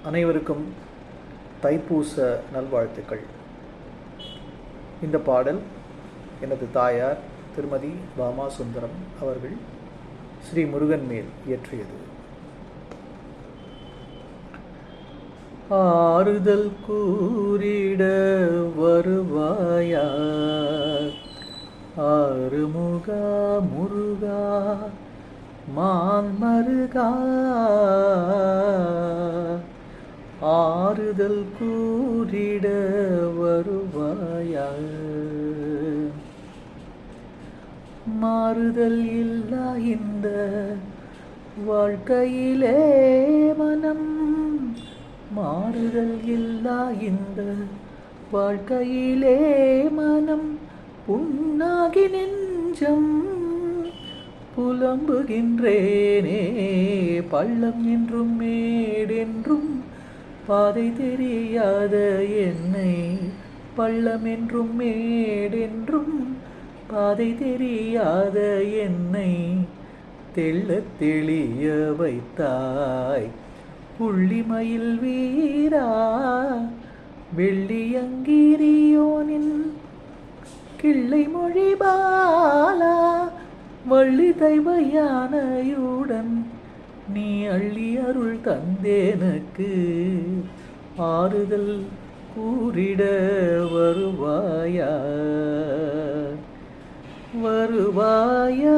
அனைவருக்கும் தைப்பூச நல்வாழ்த்துக்கள். இந்த பாடல் எனது தாயார் திருமதி பாமா சுந்தரம் அவர்கள் ஸ்ரீ முருகன் மேல் இயற்றியது. ஆறுதல் கூறிட வருவாயா ஆறுமுகா முருகா மான்மருகா, ஆறுதல் கூறிட வருவாயா. மாறுதல் இல்லா இந்த வாழ்க்கையிலே மனம், மாறுதல் இல்லா இந்த வாழ்க்கையிலே மனம், புண்ணாகி நெஞ்சம் புலம்புகின்றேனே. பள்ளம் என்றும் மேடென்றும் பாதை தெரியாத என்னை, பள்ளம் என்றும் மேடென்றும் பாதை தெரியாத என்னை தெள்ளத் தெளிய வைத்தாய். புள்ளிமயில் வீரா வெள்ளியங்கிரியோனின் கிள்ளை மொழி பாலா, வள்ளி தெய்வ யானையுடன் நீ அள்ளி அருள் தந்தேனக்கு, ஆறுதல் கூறிட வருவாயா வருவாயா.